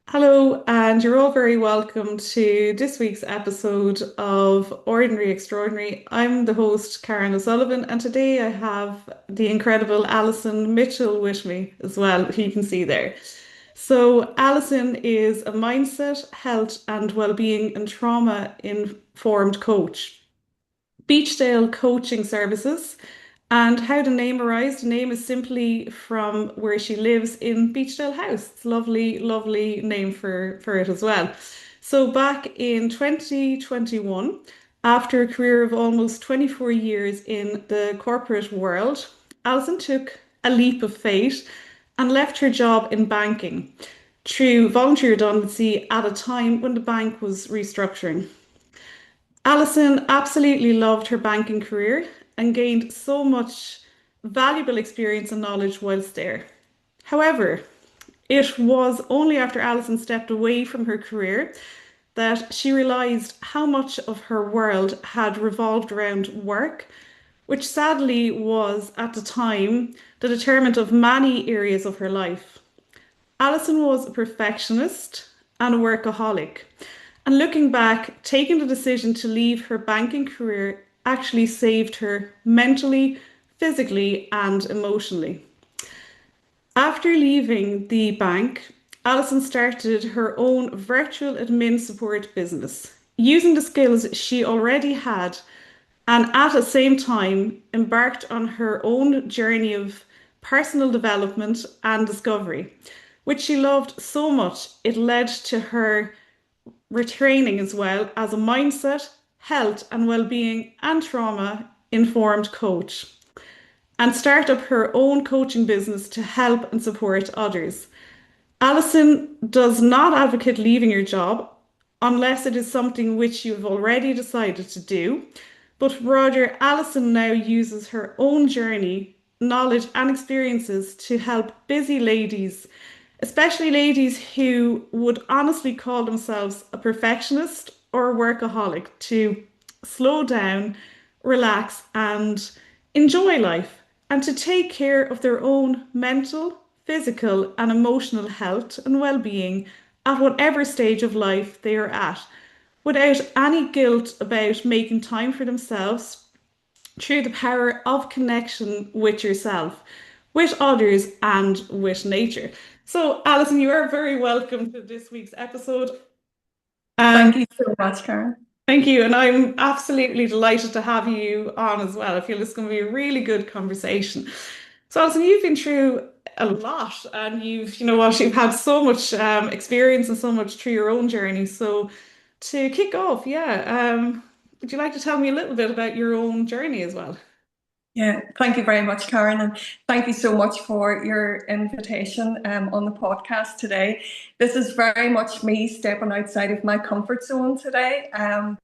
Hello, and you're all very welcome to this week's episode of Ordinary Extraordinary. I'm the host, Karen O'Sullivan, and today I have the incredible Alison Mitchell with me as well, who you can see there. So, Alison is a mindset, health, and well-being and trauma-informed coach. Beechdale Coaching Services. And how the name arose, the name is simply from where she lives in Beechdale House. It's a lovely, lovely name for it as well. So back in 2021, after a career of almost 24 years in the corporate world, Alison took a leap of faith and left her job in banking through voluntary redundancy at a time when the bank was restructuring. Alison absolutely loved her banking career and gained so much valuable experience and knowledge whilst there. However, it was only after Alison stepped away from her career that she realised how much of her world had revolved around work, which sadly was at the time the determinant of many areas of her life. Alison was a perfectionist and a workaholic. And looking back, taking the decision to leave her banking career actually saved her mentally, physically, and emotionally. After leaving the bank, Alison started her own virtual admin support business, using the skills she already had, and at the same time embarked on her own journey of personal development and discovery, which she loved so much it led to her retraining as well as a mindset, health and well-being and trauma-informed coach, and start up her own coaching business to help and support others. Alison does not advocate leaving your job unless it is something which you've already decided to do, but rather Alison now uses her own journey, knowledge and experiences to help busy ladies, especially ladies who would honestly call themselves a perfectionist or a workaholic, to slow down, relax, and enjoy life, and to take care of their own mental, physical, and emotional health and well being at whatever stage of life they are at, without any guilt about making time for themselves through the power of connection with yourself, with others, and with nature. So, Alison, you are very welcome to this week's episode. Thank And you so much, Karen. thank you. And I'm absolutely delighted to have you on as well. I feel it's going to be a really good conversation. So, Alison, you've been through a lot and you've had so much experience and so much through your own journey. So, to kick off, would you like to tell me a little bit about your own journey as well? Yeah, thank you very much, Karen, and thank you so much for your invitation on the podcast today. This is very much me stepping outside of my comfort zone today,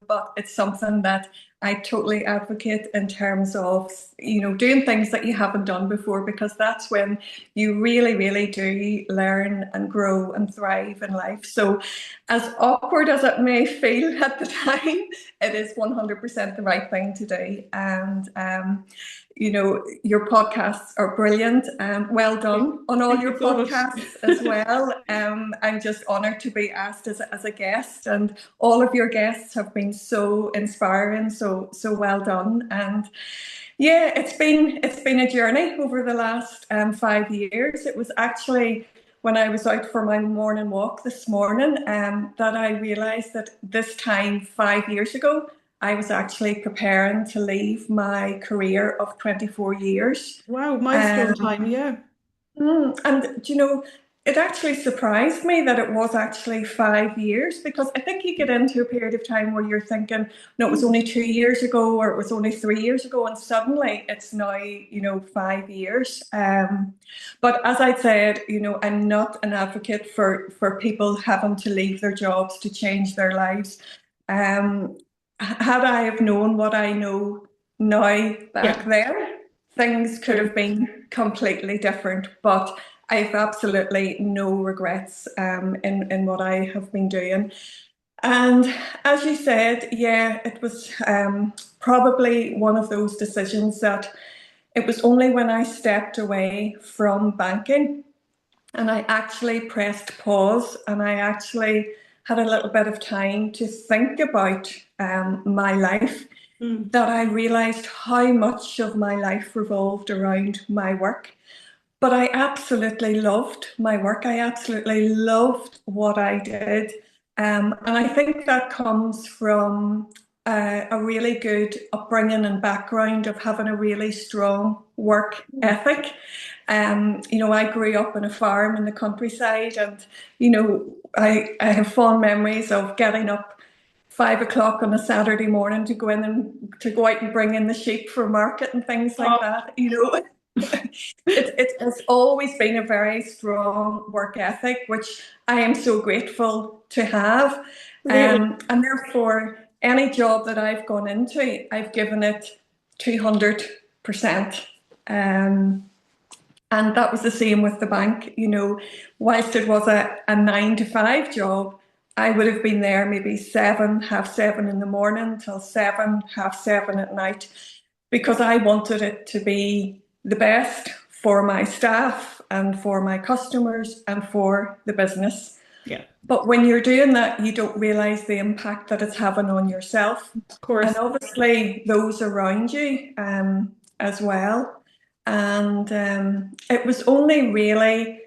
but it's something that I totally advocate in terms of, doing things that you haven't done before, because that's when you really, really do learn and grow and thrive in life. So, as awkward as it may feel at the time, it is 100% the right thing to do. And your podcasts are brilliant. Well done on all Thank your you so much. podcasts as well. I'm just honoured to be asked as a guest, and all of your guests have been so inspiring. So well done. And yeah, it's been a journey over the last 5 years. It was actually when I was out for my morning walk this morning that I realised that this time 5 years ago, I was actually preparing to leave my career of 24 years. Wow, milestone Um, time, yeah. and it actually surprised me that it was actually 5 years, because I think you get into a period of time where you're thinking, no, it was only 2 years ago, or it was only 3 years ago, and suddenly it's now, 5 years. But as I said, I'm not an advocate for people having to leave their jobs to change their lives. Um, had I have known what I know now back Yeah, then, things could true. have been completely different. But I have absolutely no regrets in what I have been doing. And as you said, yeah, it was probably one of those decisions that it was only when I stepped away from banking and I actually pressed pause, and I actually had a little bit of time to think about my life, Mm. that I realized how much of my life revolved around my work. But I absolutely loved my work. I absolutely loved what I did. And I think that comes from a really good upbringing and background of having a really strong work Mm. ethic. I grew up on a farm in the countryside, and I have fond memories of getting up 5 o'clock on a Saturday morning to go in and to go out and bring in the sheep for market and things like Oh, that. It's always been a very strong work ethic, which I am so grateful to have. really? And therefore, any job that I've gone into, I've given it 200%. And that was the same with the bank. Whilst it was a 9 to 5 job, I would have been there maybe seven, half seven in the morning till seven, half seven at night, because I wanted it to be the best for my staff and for my customers and for the business. Yeah, But when you're doing that, you don't realize the impact that it's having on yourself, of and course. obviously those around you as well. And it was only really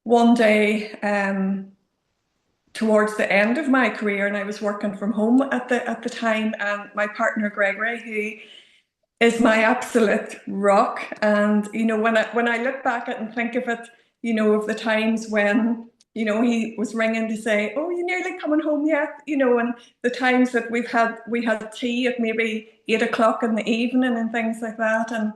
one day towards the end of my career, and I was working from home at the time, and my partner Gregory, who is my absolute rock. And when I look back at and think of it, of the times when he was ringing to say, "Oh, you nearly coming home yet?" And the times that we had tea at maybe 8 o'clock in the evening and things like that. And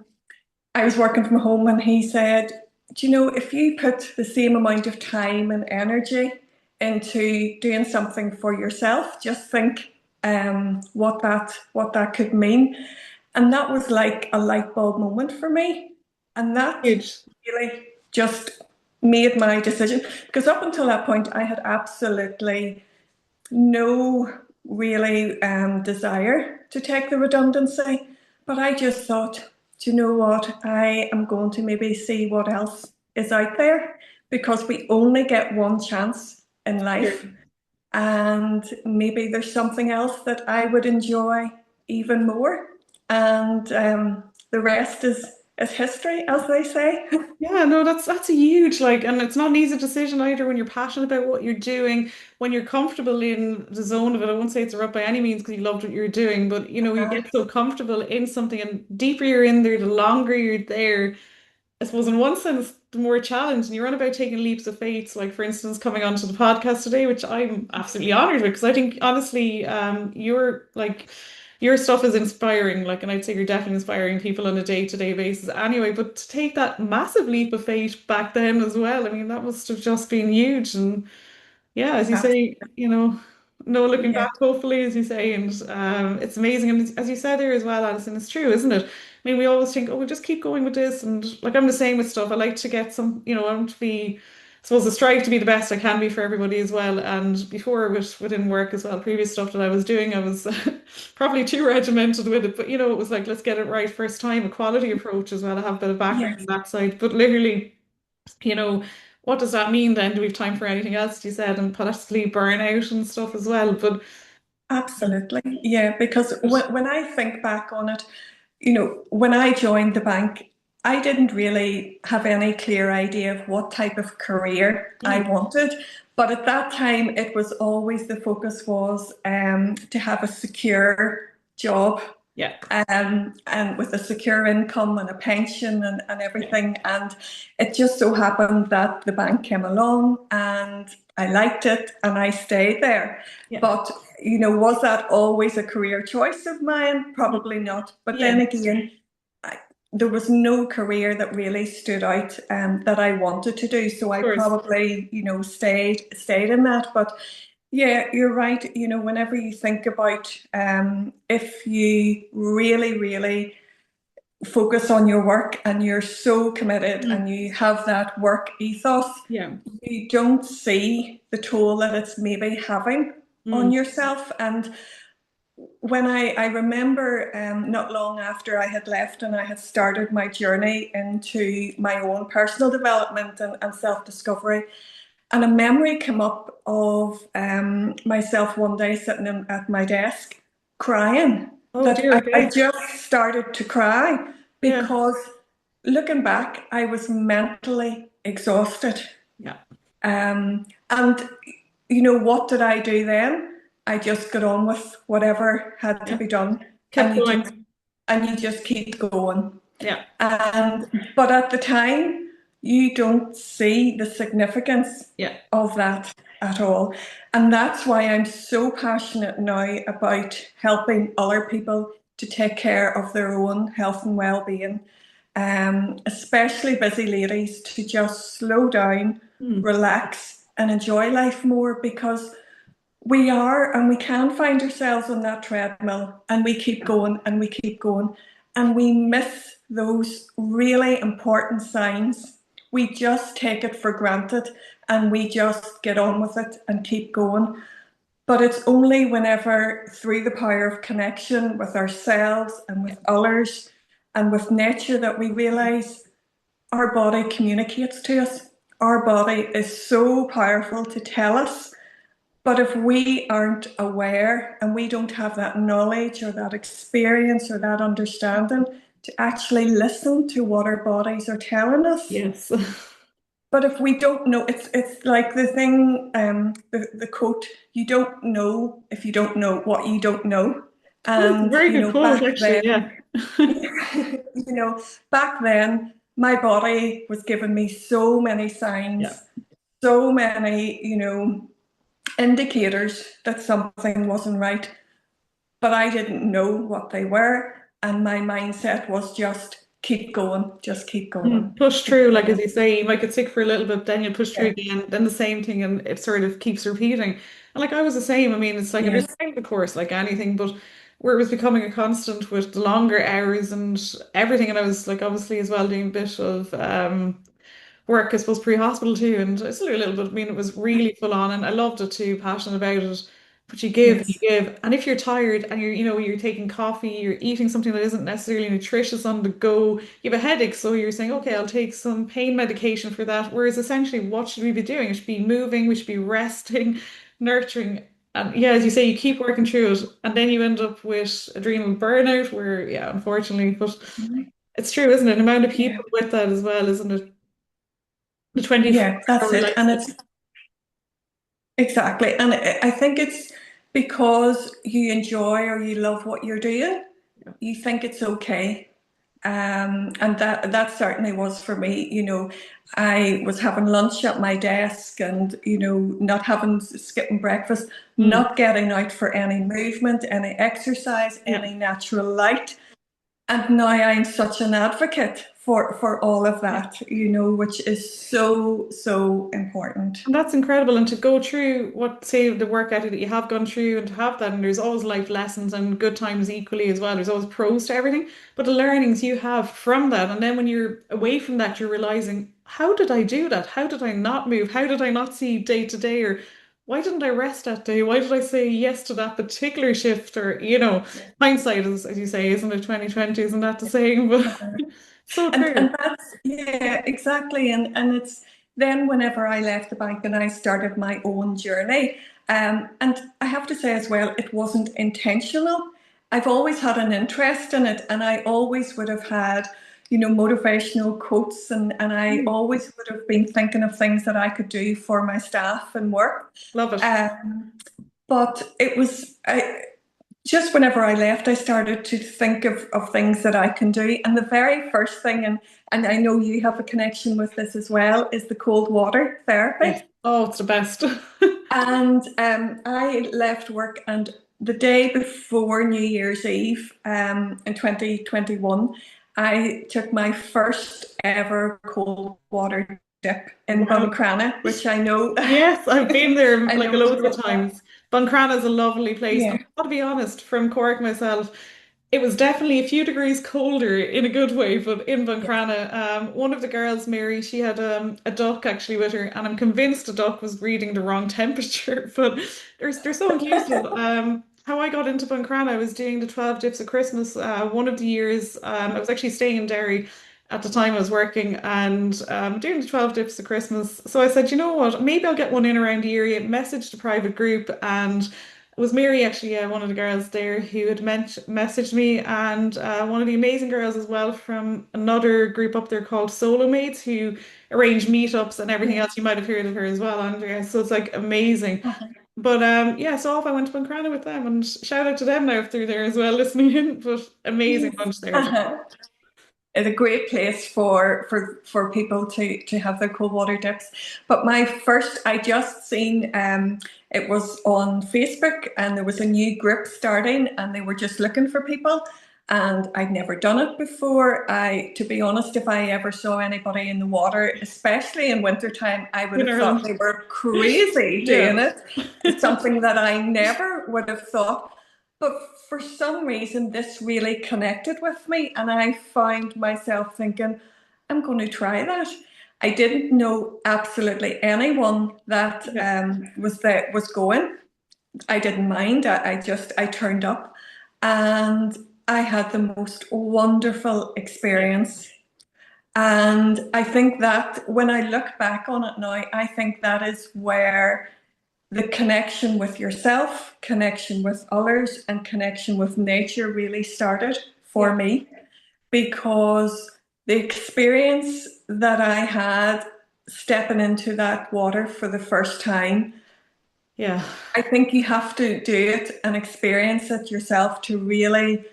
I was working from home, and he said, "Do you know, if you put the same amount of time and energy into doing something for yourself, just think what that could mean." And that was like a light bulb moment for me. And that Huge. really just made my decision, because up until that point, I had absolutely no really desire to take the redundancy. But I just thought, do you know what? I am going to maybe see what else is out there, because we only get one chance in life. Sure. And maybe there's something else that I would enjoy even more. And the rest is history, as they say. Yeah, no, that's a huge like, and it's not an easy decision either when you're passionate about what you're doing, when you're comfortable in the zone of it. I won't say it's a rut by any means because you loved what you were doing, but you Uh, get so comfortable in something, and deeper you're in there, the longer you're there. I suppose in one sense, the more challenged, and you're on about taking leaps of faith, like for instance, coming onto the podcast today, which I'm absolutely honored with, because I think honestly, your stuff is inspiring, like, and I'd say you're definitely inspiring people on a day-to-day basis anyway. But to take that massive leap of faith back then as well, I mean, that must have just been huge. And yeah, as you say, no looking yeah, back, hopefully, as you say, and it's amazing. And as you said there as well, Alison, it's true, isn't it? I mean, we always think, oh, we'll just keep going with this. And like I'm the same with stuff. I like to get some, I want to be, I suppose, I strive to be the best I can be for everybody as well. And before within work as well, previous stuff that I was doing, I was probably too regimented with it. But it was like, let's get it right first time, a quality approach as well. I have a bit of background on yes, that side, but literally you know, what does that mean then? Do we have time for anything else, you said, and possibly burnout and stuff as well? absolutely. Yeah, because But when I think back on it, when I joined the bank, I didn't really have any clear idea of what type of career I mm, wanted. But at that time, it was always the focus was to have a secure job, yeah, and with a secure income and a pension and yeah, everything. And it just so happened that the bank came along, and I liked it, and I stayed there. yeah, But, was that always a career choice of mine? mm, Probably not. But yeah, then of again, there was no career that really stood out that I wanted to do. So I course. probably, stayed in that. But yeah, you're right. Whenever you think about if you really, really focus on your work and you're so committed Mm, and you have that work ethos, yeah, you don't see the toll that it's maybe having on mm, yourself. And when I remember not long after I had left and I had started my journey into my own personal development and self-discovery, and a memory came up of myself one day sitting at my desk crying, Oh that dear, I okay. just started to cry Yeah. because looking back, I was mentally exhausted. Yeah. And you know, what did I do then? I just got on with whatever had to Yeah. be done, Kept and going. you just keep going. Yeah. But at the time, you don't see the significance Yeah. of that at all. And that's why I'm so passionate now about helping other people to take care of their own health and well-being, especially busy ladies, to just slow down, Hmm. relax, and enjoy life more, because we are and we can find ourselves on that treadmill and we keep going and we keep going and we miss those really important signs. We just take it for granted and we just get on with it and keep going. But it's only whenever, through the power of connection with ourselves and Yeah. with others and with nature, that we realize our body communicates to us. Our body is so powerful to tell us, but if we aren't aware and we don't have that knowledge or that experience or that understanding to actually listen to what our bodies are telling us, Yes. but if we don't know, it's like the thing, the quote, you don't know if you don't know what you don't know. Oh, it's a And, very you good know, quote, actually. Yeah. you know, back then, my body was giving me so many Yeah. signs, so many, indicators that something wasn't right, but I didn't know what they were. And my mindset was just keep going, Push keep through, like as going. you say, you might get sick for a little bit, then you push through Yeah, again, then the same thing, and it sort of keeps repeating. And like I was the same. I mean, it's like if you're yes, trying the course, like anything, but where it was becoming a constant with the longer hours and everything, and I was like obviously as well doing a bit of work, I suppose, pre-hospital too, and I still do a little bit. I mean, it was really full on, and I loved it too, passionate about it. But you yes. give, and if you're tired and you're taking coffee, you're eating something that isn't necessarily nutritious on the go, you have a headache, so you're saying, okay, I'll take some pain medication for that. Whereas essentially, what should we be doing? We should be moving, we should be resting, nurturing. And yeah, as you say, you keep working through it, and then you end up with adrenal burnout, where, yeah, unfortunately, but it's true, isn't it? The amount of Yeah, people with that as well, isn't it? The 24 yeah, that's hour it. And lifestyle. it's exactly. And I think it's because you enjoy or you love what you're doing, you think it's okay. And that certainly was for me. I was having lunch at my desk and, not having, skipping breakfast, Mm, not getting out for any movement, any exercise, yeah. any natural light. And now I'm such an advocate for all of Yeah. that, which is so, so important. And that's incredible. And to go through what, say, the work ethic that you have gone through and to have that, and there's always life lessons and good times equally as well. There's always pros to everything, but the learnings you have from that. And then when you're away from that, you're realizing, how did I do that? How did I not move? How did I not see day to day? Or why didn't I rest that day? Why did I say yes to that particular shift? Or, hindsight is, as you say, isn't it 2020? Isn't that the saying? But so And true. that's, yeah, exactly. And it's then whenever I left the bank and I started my own journey. And I have to say as well, it wasn't intentional. I've always had an interest in it, and I always would have had, motivational quotes, and I Mm, always would have been thinking of things that I could do for my staff and work. love it. Um, but it was just whenever I left, I started to think of things that I can do. And the very first thing, and I know you have a connection with this as well, is the cold water Yes. therapy. Oh, it's the best. And I left work, and the day before New Year's Eve in 2021, I took my first ever cold water dip in Wow. Buncrana, which I know, Yes, I've been there I like know you loads of love. times. Buncrana is a lovely place. And Yeah, I've got to be honest, from Cork myself, it was definitely a few degrees colder in a good way, but in yeah, Buncrana, one of the girls, Mary, she had a duck actually with her, and I'm convinced the duck was reading the wrong temperature, but they're so inclusive. how I got into Buncrana. I was doing the 12 Dips of Christmas. One of the years, I was actually staying in Derry at the time I was working and doing the 12 Dips of Christmas. So I said, you know what, maybe I'll get one in around the area. Messaged a private group, and it was Mary, actually, one of the girls there, who had messaged me, and one of the amazing girls as well from another group up there called Solo Mates, who arrange meetups and everything else. You might have heard of her as well, Andrea. So it's like amazing. But yeah, so off I went to Buncrana with them, and shout out to them now if they're there as well listening in. But amazing Yes. bunch there. It's a great place for people to have their cold water dips. But my first, I just seen it was on Facebook, and there was a new group starting, and they were just looking for people. And I'd never done it before. To be honest, if I ever saw anybody in the water, especially in wintertime, I would In have thought Ireland. they were crazy Yeah. doing it. It's something that I never would have thought. But for some reason, this really connected with me, and I found myself thinking, I'm going to try that. I didn't know absolutely anyone that Yeah. was going. I didn't mind. I turned up, and I had the most wonderful Yeah. experience. And I think that when I look back on it now, I think that is where the connection with yourself, connection with others, and connection with nature really started for Yeah. me, because the experience that I had stepping into that water for the first time, Yeah. I think you have to do it and experience it yourself to really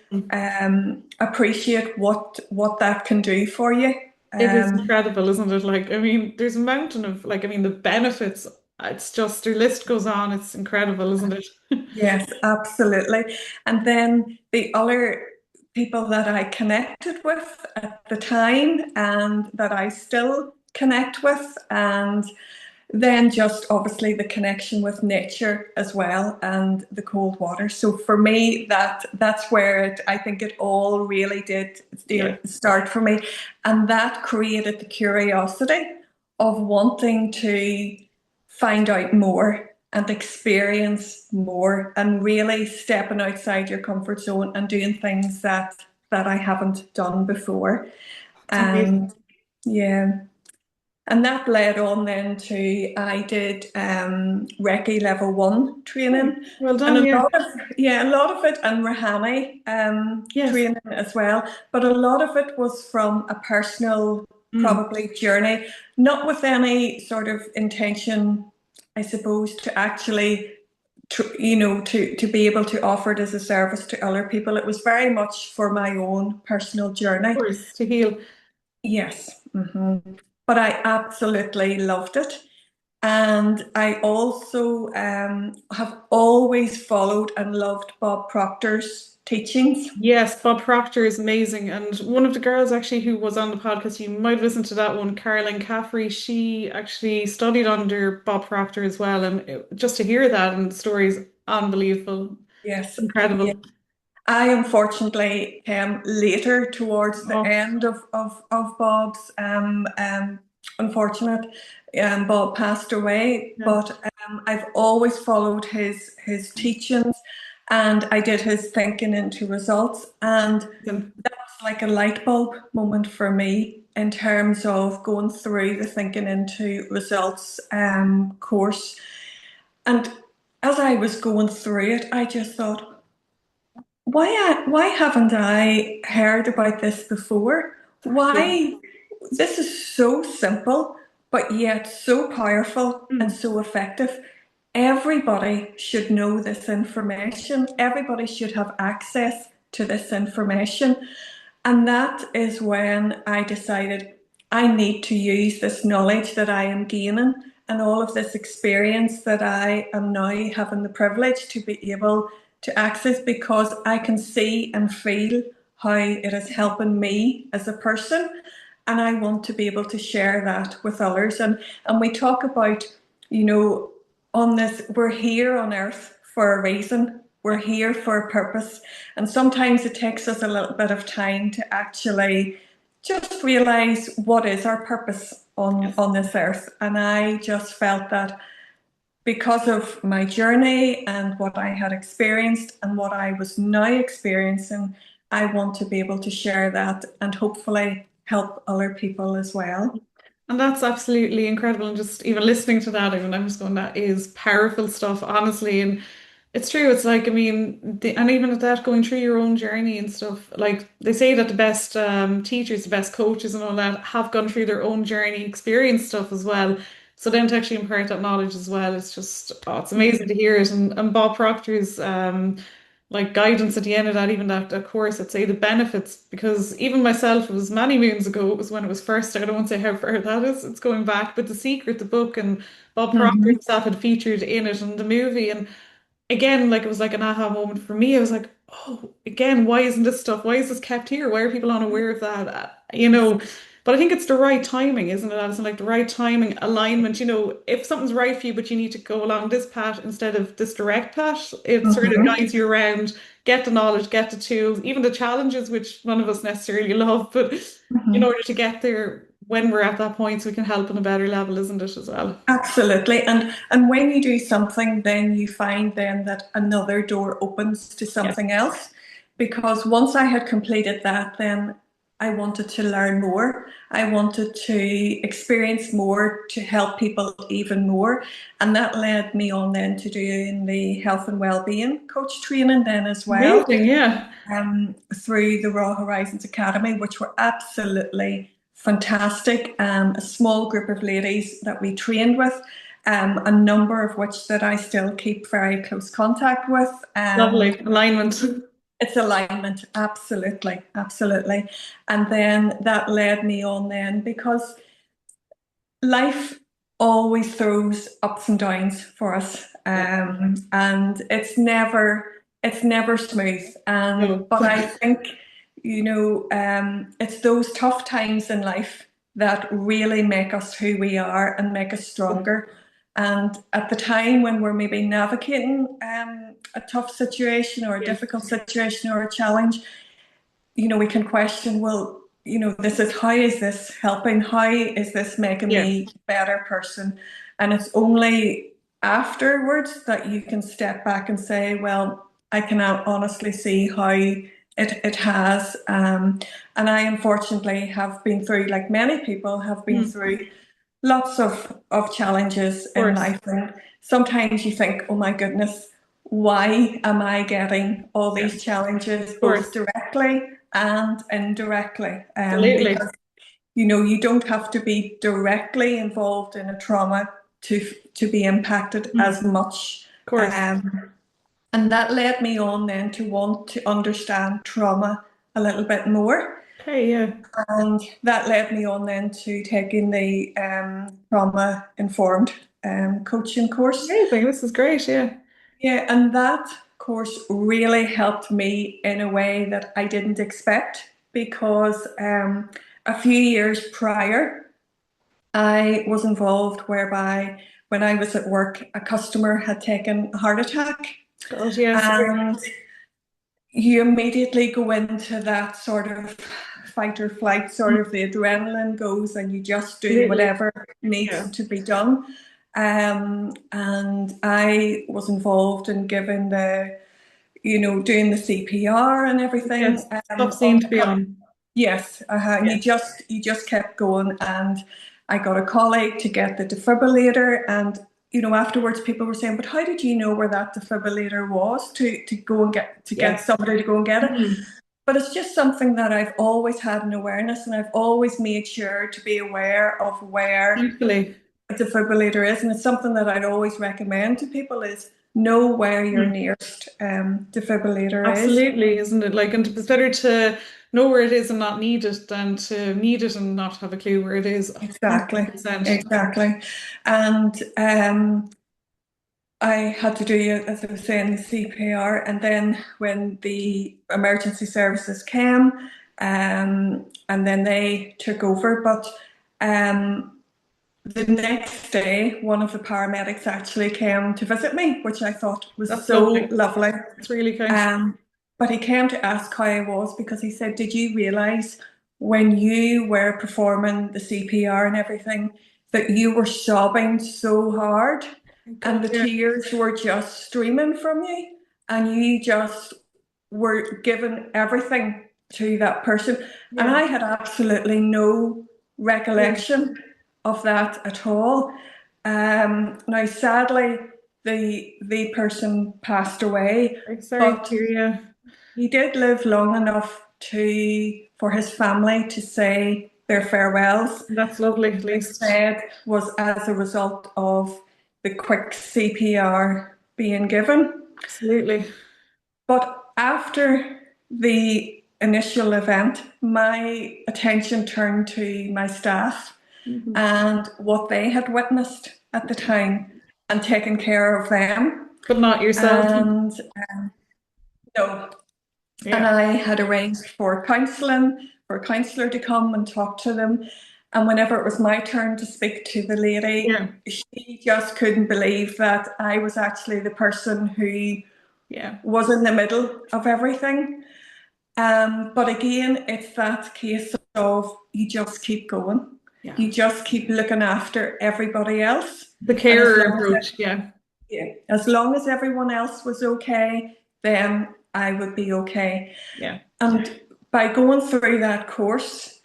appreciate what that can do for you. It is Um, incredible, isn't it? Like, I mean, there's a mountain of, like, I mean, the benefits, it's just, their list goes on. It's incredible, isn't it? Yes, absolutely. And then the other people that I connected with at the time and that I still connect with, and then just obviously the connection with nature as well and the cold water. So for me, that's where I think it all really did Yeah. start for me. And that created the curiosity of wanting to find out more and experience more and really stepping outside your comfort zone and doing things that I haven't done before. It's amazing. And yeah, and that led on then to I did Reiki level 1 Oh, training, well and done. Yeah. a lot of it, and Rahani Yes. training as well. But a lot of it was from a personal, Mm. probably journey, not with any sort of intention, I suppose, to actually to be able to offer it as a service to other people. It was very much for my own personal Of journey. course, to heal. Yes. But I absolutely loved it. And I also have always followed and loved Bob Proctor's teachings. Yes, Bob Proctor is amazing. And one of the girls actually who was on the podcast, you might have listened to that one, Caroline Caffrey, she actually studied under Bob Proctor as well. And just to hear that and the stories, unbelievable, Yes. Yeah. incredible. I unfortunately came later towards the Oh, end of Bob's unfortunate. Bob passed away, yeah. but I've always followed his teachings, and I did his thinking into results, and that's like a light bulb moment for me in terms of going through the thinking into results course. And as I was going through it, I just thought, why haven't I heard about this before? Exactly. Why this is so simple, but yet so powerful and Mm. so effective. Everybody should know this information. Everybody should have access to this information. And that is when I decided I need to use this knowledge that I am gaining and all of this experience that I am now having the privilege to be able to access, because I can see and feel how it is helping me as a person. And I want to be able to share that with others. And we talk about, you know, on this, we're here on earth for a reason. We're here for a purpose. And sometimes it takes us a little bit of time to actually just realize what is our purpose Yes. on this earth. And I just felt that because of my journey and what I had experienced and what I was now experiencing, I want to be able to share that and hopefully help other people as well. And that's absolutely incredible. And just even listening to that, even I'm just going, that is powerful stuff, honestly. And it's true. It's like, I mean, and even at that, going through your own journey and stuff, like they say that the best teachers, the best coaches and all that have gone through their own journey, experienced stuff as well. So then to actually impart that knowledge as well, it's just, oh, it's amazing to hear it. And Bob Proctor's like guidance at the end of that, even that course, I'd say the benefits, because even myself, it was many moons ago, it was when it was first out. I won't say how far that is, it's going back, but The Secret, the book, and Bob Proctor Mhm. himself had featured in it and the movie. And again, like it was like an aha moment for me. I was like, oh, again, why isn't this stuff? Why is this kept here? Why are people unaware of that? But I think it's the right timing, isn't it, Alison? Like the right timing, alignment. If something's right for you, but you need to go along this path instead of this direct path, it sort of Mhm. guides you around, get the knowledge, get the tools, even the challenges, which none of us necessarily love, but in Mhm. order to get there when we're at that point, so we can help on a better level, isn't it, as well? Absolutely. And when you do something, then you find then that another door opens to Yeah. something else. Because once I had completed that, then I wanted to learn more. I wanted to experience more to help people even more. And that led me on then to doing the health and wellbeing coach training then as well, Amazing, yeah. through the Raw Horizons Academy, which were absolutely fantastic. A small group of ladies that we trained with, a number of which that I still keep very close contact with. Lovely alignment. It's alignment, absolutely, absolutely. And then that led me on then because life always throws ups and downs for us, Yeah. and it's never smooth. No. But I think it's those tough times in life that really make us who we are and make us stronger. And at the time when we're maybe navigating a tough situation or a Yeah. difficult situation or a challenge, we can question, well, this is how is this helping? How is this making Yeah. me a better person? And it's only afterwards that you can step back and say, well, I can now honestly see how it has. And I unfortunately have been through, like many people have been Mm, of through lots of challenges in course. life. And sometimes you think, oh my goodness, why am I getting all Yeah. these challenges Of both course. directly and indirectly? Absolutely. Because you don't have to be directly involved in a trauma to be impacted Mm, as much. of course. And that led me on then to want to understand trauma a little bit more. Okay, yeah. And that led me on then to taking the trauma-informed coaching course. Amazing. This is great, yeah. Yeah, and that course really helped me in a way that I didn't expect because a few years prior, I was involved whereby when I was at work, a customer had taken a heart attack, God, yes. and you immediately go into that sort of fight or flight, Mm, sort of the adrenaline goes, and you just do absolutely. whatever needs Yeah. to be done. And I was involved in giving doing the CPR and everything. Yes. Tough scene to be on. Yes, and Yeah. you just kept going, and I got a colleague to get the defibrillator, and afterwards people were saying, "But how did you know where that defibrillator was to go and get Yes. somebody to go and get it?" Mm, But it's just something that I've always had an awareness, and I've always made sure to be aware of where thankfully. a defibrillator is, and it's something that I'd always recommend to people is know where your Mm, nearest defibrillator is. absolutely, isn't it? Like, and it's better to know where it is and not need it than to need it and not have a clue where it is. Exactly, 100%. exactly. And I had to do, as I was saying, the CPR, and then when the emergency services came, and then they took over. But the next day, one of the paramedics actually came to visit me, which I thought was That's so lovely. lovely. It's really kind. Um, but he came to ask how I was because he said, "Did you realise when you were performing the CPR and everything that you were sobbing so hard?" and God, the yeah, tears were just streaming from you, and you just were given everything to that person. And yeah, I had absolutely no yeah. recollection of that at all. Now, sadly, the person passed away, Very sorry to but hear, yeah. he did live long enough for his family to say their farewells. That's lovely, at They least. said was as a result of the quick CPR being given. Absolutely. But after the initial event, my attention turned to my staff Hmm. and what they had witnessed at the time and taken care of them. But not yourself. And no, and Yeah, I had arranged for counselling, for a counsellor to come and talk to them. And whenever it was my turn to speak to the yeah, lady, she just couldn't believe that I was actually the person who yeah, was in the middle of everything. But again, it's that case of you just keep going. yeah. You just keep looking after everybody else. The And carer approach, yeah, as long as everyone else was okay, then I would be okay. yeah. And by going through that course,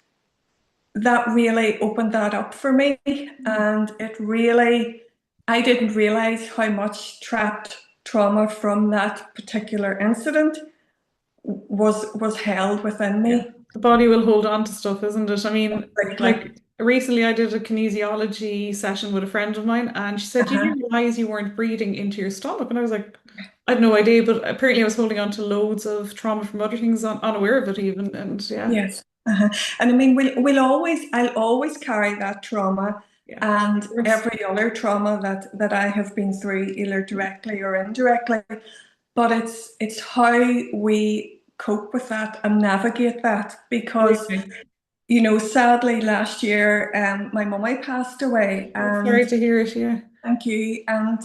that really opened that up for me. And it really, I didn't realize how much trapped trauma from that particular incident was held within Yeah. me. The body will hold on to stuff, isn't it? I mean, Exactly. like recently I did a kinesiology session with a friend of mine and she said, "Do Uh-huh. you realize you weren't breathing into your stomach?" And I was like, I had no idea, but apparently I was holding on to loads of trauma from other things, unaware of it even. And yeah, Yes. Uh-huh. And I mean, I'll always carry that trauma yeah, and of course. every other trauma that I have been through, either directly or indirectly. But it's how we cope with that and navigate that, because Absolutely. sadly last year, my mummy passed away, I'm sorry and to hear it, yeah. thank you. And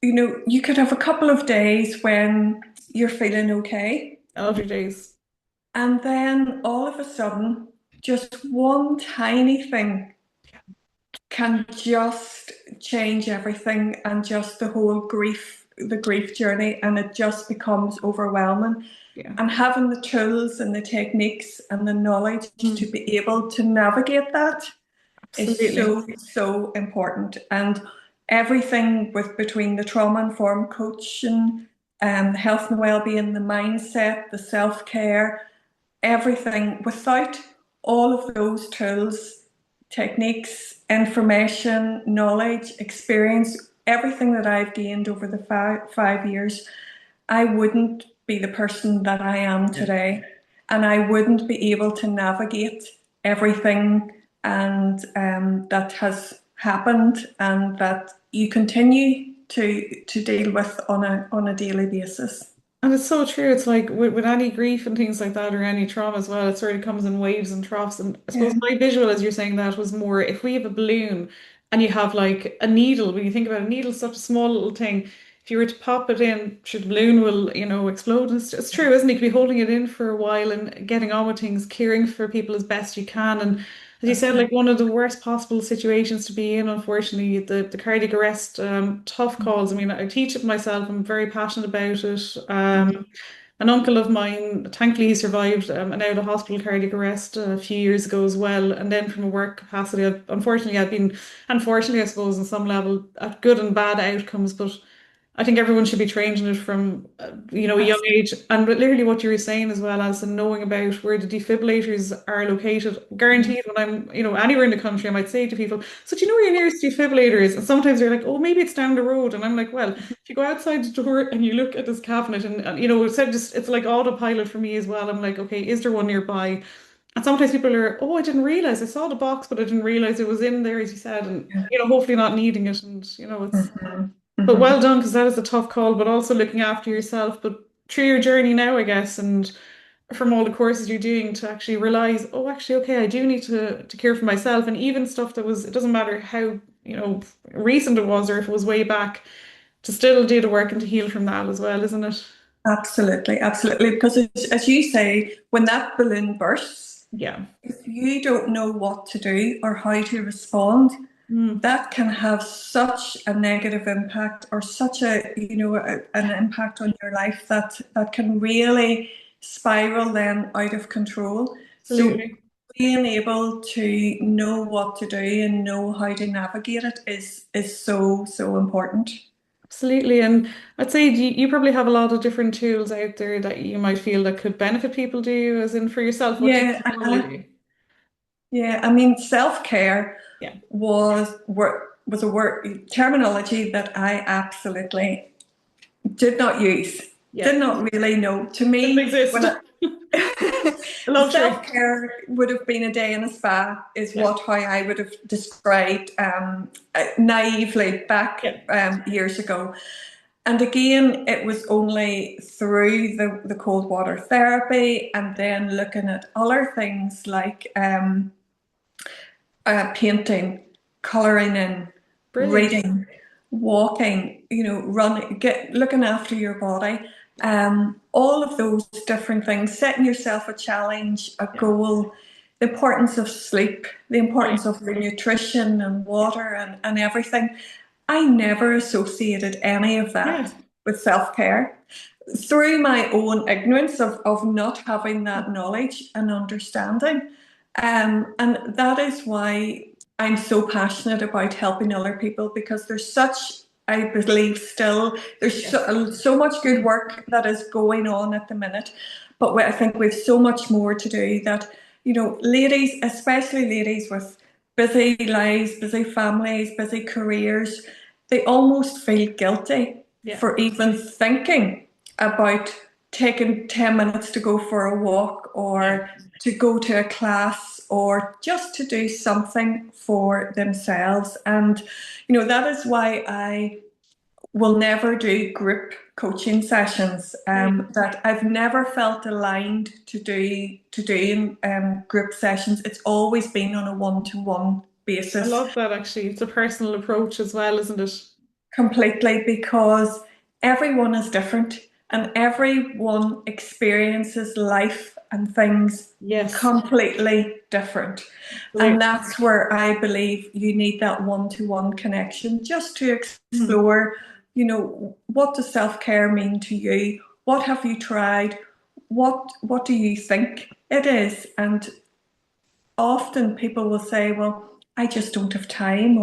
you could have a couple of days when you're feeling okay, Elder days. and then all of a sudden, just one tiny thing can just change everything, and just the grief journey, and it just becomes overwhelming. Yeah. And having the tools and the techniques and the knowledge to Mm, be able to navigate that is absolutely. so, so important. And everything with between the trauma-informed coaching, health and well-being, the mindset, the self-care, everything, without all of those tools, techniques, information, knowledge, experience, everything that I've gained over the 5 years, I wouldn't be the person that I am today. And I wouldn't be able to navigate everything and that has happened and that you continue to deal with on a daily basis. And it's so true. It's like with any grief and things like that, or any trauma as well, it sort of comes in waves and troughs. And I suppose Yeah. my visual, as you're saying that, was more if we have a balloon and you have like a needle, when you think about a needle, such a small little thing, if you were to pop it in, sure, the balloon will, explode. And it's true, isn't it? You could be holding it in for a while and getting on with things, caring for people as best you can. And as you said, like one of the worst possible situations to be in, unfortunately, the cardiac arrest, tough calls. I mean, I teach it myself. I'm very passionate about it. An uncle of mine, thankfully, he survived an out of hospital cardiac arrest a few years ago as well. And then from a work capacity, I've been, unfortunately, I suppose, on some level, at good and bad outcomes. But I think everyone should be trained in it from, a young age. And literally what you were saying as well, Alison, knowing about where the defibrillators are located. Guaranteed when I'm, anywhere in the country, I might say to people, "So do you know where your nearest defibrillator is?" And sometimes they're like, "Oh, maybe it's down the road." And I'm like, "Well, if you go outside the door and you look at this cabinet and it's like autopilot for me as well. I'm like, okay, is there one nearby?" And sometimes people are, "Oh, I didn't realize. I saw the box, but I didn't realize it was in there," as you said. And, hopefully not needing it. And, it's, Mhm. but Mhm. well done, because that is a tough call, but also looking after yourself. But through your journey now, I guess, and from all the courses you're doing, to actually realize, oh, actually, okay, I do need to care for myself. And even stuff that was, it doesn't matter how, recent it was or if it was way back, to still do the work and to heal from that as well, isn't it? Absolutely, absolutely. Because as you say, when that balloon bursts, Yeah. if you don't know what to do or how to respond, Mm. that can have such a negative impact, or such an impact on your life, that can really spiral then out of control. So Absolutely. being able to know what to do and know how to navigate it is so important. Absolutely. And I'd say you probably have a lot of different tools out there that you might feel that could benefit people, do you? As in for yourself, what do Yeah, you normally do? yeah. I mean, self-care Yeah. was a word terminology that I absolutely did not use, Yeah. did not really know. To Didn't me, exist. A luxury. self-care would have been a day in a spa, is Yeah. what how I would have described, naively back Yeah. years ago. And again, it was only through the cold water therapy, and then looking at other things like painting, colouring in, Brilliant. reading, walking, running, looking after your body. All of those different things, setting yourself a challenge, a Yeah. goal, the importance of sleep, the Right. importance of your nutrition and water, and everything. I never associated any of Yeah. that with self care. Through my own ignorance of not having that knowledge and understanding. And that is why I'm so passionate about helping other people, because I believe still, there's Yes. so much good work that is going on at the minute. But I think we've so much more to do, that, ladies, especially ladies with busy lives, busy families, busy careers, they almost feel guilty Yeah. for even thinking about taking 10 minutes to go for a walk, Yeah. or to go to a class, or just to do something for themselves. And, that is why I will never do group coaching sessions. Right. That I've never felt aligned to doing group sessions. It's always been on a one-to-one I basis. love that actually. It's a personal approach as well, isn't it? Completely, because everyone is different, and everyone experiences life and things Yes. completely different. And Absolutely. that's where I believe you need that one-to-one connection, just to Mhm. explore, what does self-care mean to you? What have you tried? What do you think it is? And often people will say, well, I just don't have time,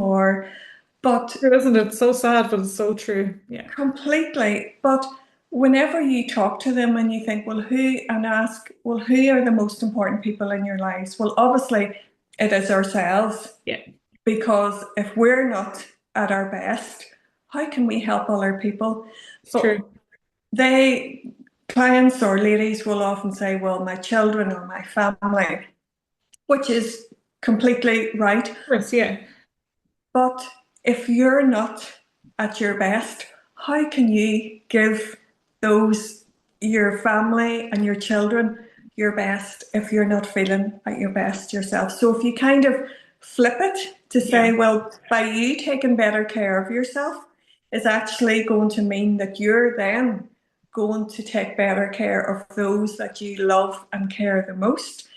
but True, isn't it? So sad, but it's so true. Yeah. completely. But whenever you talk to them and you think, and ask, well, who are the most important people in your lives? Well, obviously it is ourselves, Yeah. because if we're not at our best, how can we help other people? It's But true. they, clients or ladies, will often say, well, my children or my family, which is completely right. Of course, yeah. But if you're not at your best, how can you give those, your family and your children, your best, if you're not feeling at your best yourself? So if you kind of flip it to Yeah. say, well, by you taking better care of yourself is actually going to mean that you're then going to take better care of those that you love and care the most,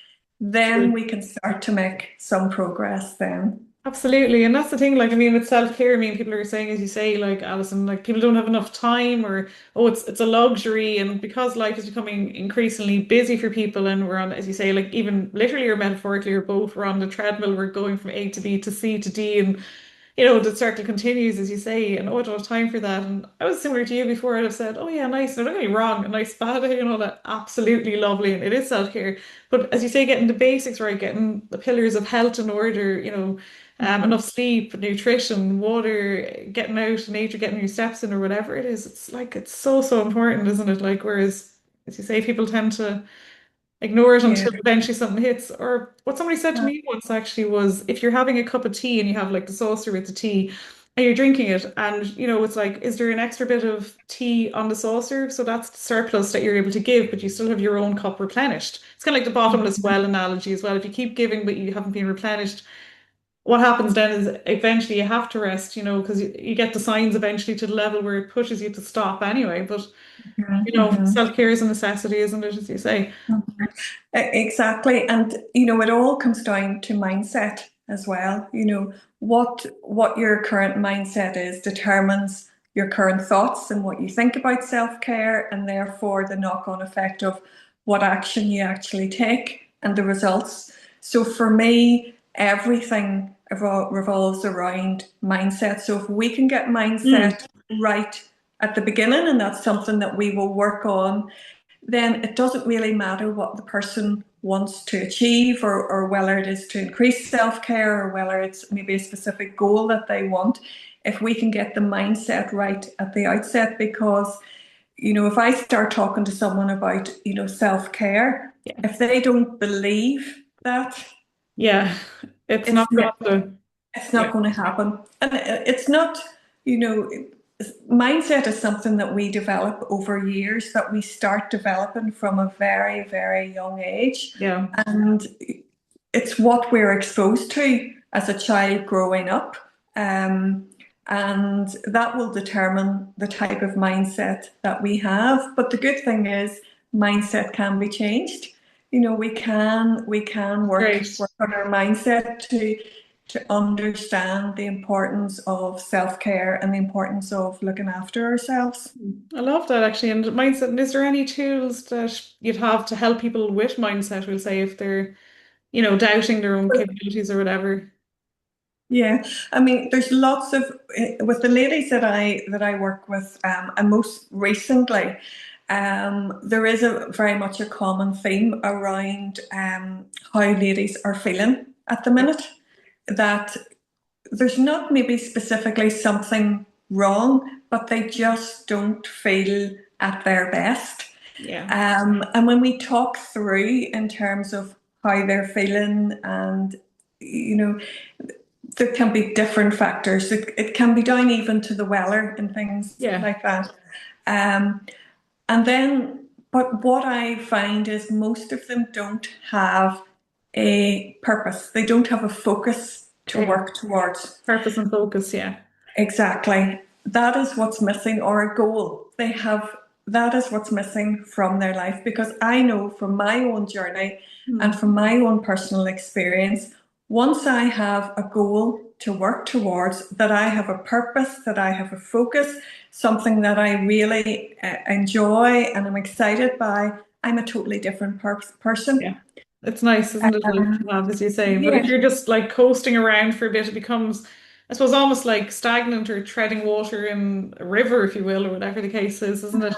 then True. we can start to make some progress then. Absolutely. And that's the thing, like, I mean, with self-care, I mean, people are saying, as you say, like Alison, like people don't have enough time or, oh, it's a luxury. And because life is becoming increasingly busy for people and we're on, as you say, like even literally or metaphorically or both, we're on the treadmill, we're going from A to B to C to D. And the circle continues, as you say, and oh, I don't have time for that. And I was similar to you before. I'd have said, oh yeah, nice. No, don't get me wrong, a nice spa day and all that, absolutely lovely, and it is self-care. But as you say, getting the basics right, getting the pillars of health in order, enough sleep, nutrition, water, getting out in nature, getting your steps in, or whatever it is. It's like it's so important, isn't it? Like whereas, as you say, people tend to ignore it Yeah. until eventually something hits. Or what somebody said to me once actually was if you're having a cup of tea and you have like the saucer with the tea and you're drinking it and it's like, is there an extra bit of tea on the saucer? So that's the surplus that you're able to give, but you still have your own cup replenished. It's kind of like the bottomless well analogy as well. If you keep giving but you haven't been replenished, what happens then is eventually you have to rest, because you get the signs eventually to the level where it pushes you to stop anyway. But Mhm. self-care is a necessity, isn't it, as you say? Exactly. And, it all comes down to mindset as well. what your current mindset is determines your current thoughts and what you think about self-care, and therefore the knock-on effect of what action you actually take and the results. So for me, everything revolves around mindset. So if we can get Mm, mindset right at the beginning, and that's something that we will work on, then it doesn't really matter what the person wants to achieve, or whether it is to increase self-care, or whether it's maybe a specific goal that they want, if we can get the mindset right at the outset. Because, if I start talking to someone about, self-care, yeah. if they don't believe that, Yeah. It's it's not going to, it's yeah. not going to happen. And it's not, you know, mindset is something that we develop over years, that we start developing from a very, very young age. Yeah. And it's what we're exposed to as a child growing up. And that will determine the type of mindset that we have. But the good thing is, mindset can be changed. We can work Great. on our mindset to understand the importance of self-care and the importance of looking after ourselves. I love that actually. And mindset, and is there any tools that you'd have to help people with mindset, we'll say, if they're, doubting their own capabilities or whatever? Yeah, I mean, there's lots of with the ladies that I work with, and most recently, there is a very much a common theme around how ladies are feeling at the minute. That there's not maybe specifically something wrong, but they just don't feel at their best. Yeah. And when we talk through in terms of how they're feeling, and you know, there can be different factors. It can be down even to the weather and things Yeah. like that. Um, and then, but what I find is most of them don't have a purpose. They don't have a focus to Yeah. work towards. Purpose and focus. Yeah. Exactly. That is what's missing, or a goal. That is what's missing from their life. Because I know from my own journey and Hmm. from my own personal experience, once I have a goal to work towards, that I have a purpose, that I have a focus, something that I really enjoy and I'm excited by, I'm a totally different person. Yeah. It's nice, isn't it? Like to have, as you say. But if Yeah. you're just like coasting around for a bit, it becomes, I suppose, almost like stagnant or treading water in a river, if you will, or whatever the case is, isn't it?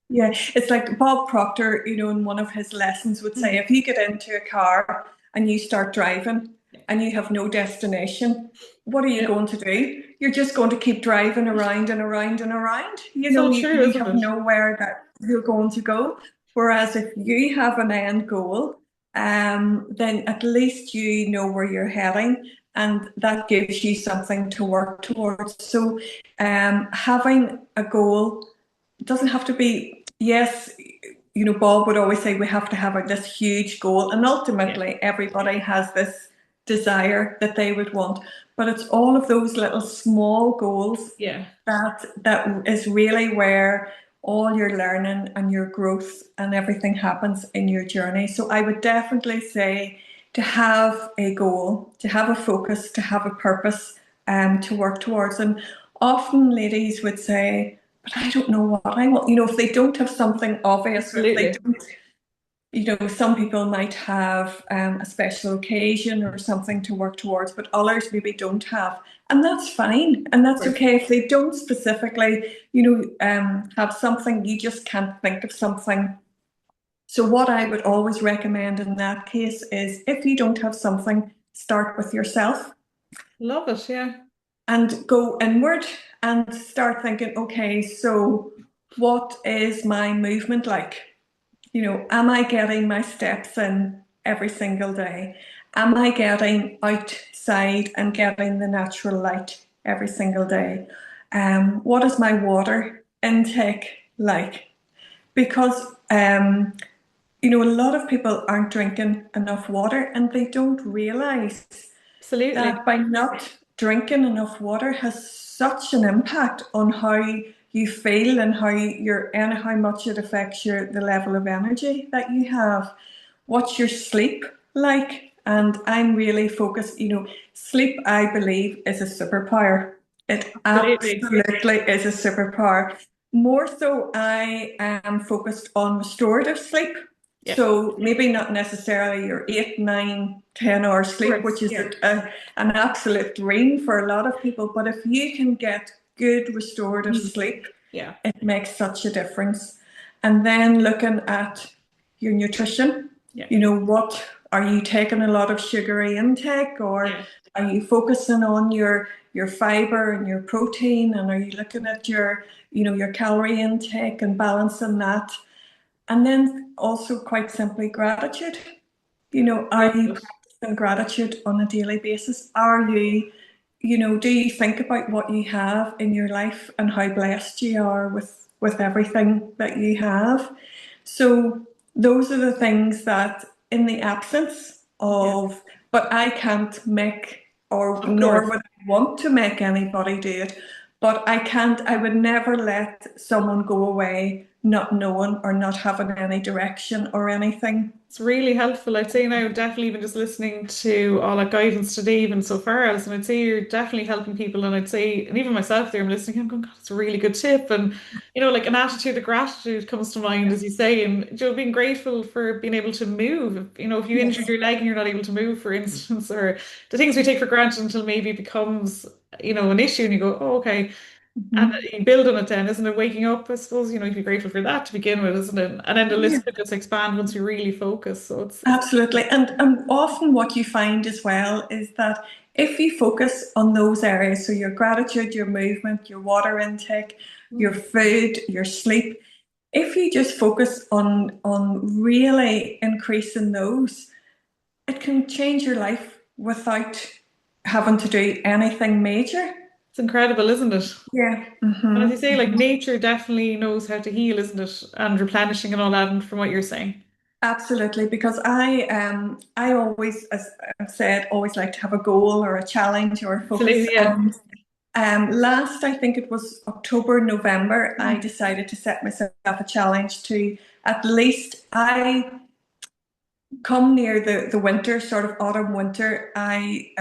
Yeah, it's like Bob Proctor, in one of his lessons would say, Hmm. if you get into a car and you start driving and you have no destination, what are you Yeah. going to do? You're just going to keep driving around and around and around. So You, true, you isn't have it? nowhere that you're going to go. Whereas if you have an end goal, then at least you know where you're heading, and that gives you something to work towards. So having a goal, it doesn't have to be, yes, Bob would always say we have to have this huge goal, and Yeah. ultimately everybody has this desire that they would want. But it's all of those little small goals Yeah. that is really where all your learning and your growth and everything happens in your journey. So I would definitely say to have a goal, to have a focus, to have a purpose, to work towards. And often ladies would say, but I don't know what I want. If they don't have something obvious, or if they Absolutely. don't, some people might have a special occasion or something to work towards, but others maybe don't have. And that's fine. And Of that's course. okay if they don't specifically, have something, you just can't think of something. So, what I would always recommend in that case is, if you don't have something, start with yourself Love it. Yeah. and go inward and start thinking, okay, so what is my movement like? Am I getting my steps in every single day? Am I getting outside and getting the natural light every single day? What is my water intake like? Because a lot of people aren't drinking enough water, and they don't realize Absolutely. that by not drinking enough water has such an impact on how you feel and how much it affects the level of energy that you have. What's your sleep like? And I'm really focused, sleep, I believe, is a superpower. It Absolutely. absolutely is a superpower. More so, I am focused on restorative sleep. Yeah, of So maybe not necessarily your 8, 9, 10 hour sleep, which course. is Yeah. an absolute dream for a lot of people. But if you can get good restorative Mhm. sleep, Yeah. it makes such a difference. And then looking at your nutrition, Yeah. what are you taking a lot of sugary intake, or Yeah. are you focusing on your fiber and your protein, and are you looking at your calorie intake and balancing that? And then also quite simply gratitude. Love Are you it. practicing gratitude on a daily basis? Do you think about what you have in your life and how blessed you are with everything that you have? So those are the things that in the absence Yeah. of, but I can't make, or Of nor course. would I want to make anybody do it, but I would never let someone go away not knowing or not having any direction or anything. It's really helpful. I'd say now, definitely even just listening to all that guidance today, even so far, Alison, I'd say you're definitely helping people. And I'd say, and even myself there, I'm listening, I'm going, God, it's a really good tip. And, like an attitude of gratitude comes to mind, as you say, and, being grateful for being able to move. If you injured Yes. your leg and you're not able to move, for instance, or the things we take for granted until maybe it becomes, an issue and you go, oh, okay. And Mhm. you build on it then, isn't it? Waking up, I suppose, you'd be grateful for that to begin with, isn't it? And then the Yeah. list could just expand once you really focus. So it's Absolutely. And often what you find as well is that if you focus on those areas, so your gratitude, your movement, your water intake, your mm, food, your sleep, if you just focus on really increasing those, it can change your life without having to do anything major. it's incredible, isn't it? Yeah. And as you Hmm. say, like nature definitely knows how to heal, isn't it? And replenishing and all that, and from what you're saying. Absolutely, because I always, as I've said, always like to have a goal or a challenge or a focus. Absolutely, yeah. Last, I think it was October, November, I Mm. decided to set myself a challenge to at least I come near the winter, sort of autumn, winter, I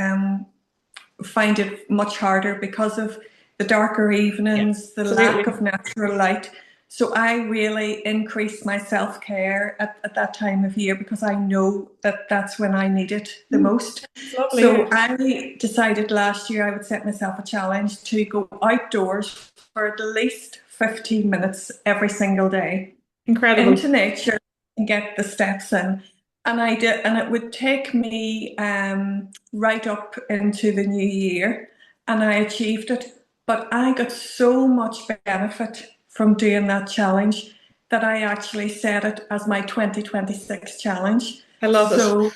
find it much harder because of the darker Yeah, evenings, the lack absolutely. of natural light. So I really increase my self care at that time of year because I know that that's when I need it the Mm. most. It's lovely, yeah. So I decided last year I would set myself a challenge to go outdoors for at least 15 minutes every single day Incredible. into nature and get the steps in. And I did, and it would take me right up into the new year, and I achieved it. But I got so much benefit from doing that challenge that I actually set it as my 2026 challenge. I love it. So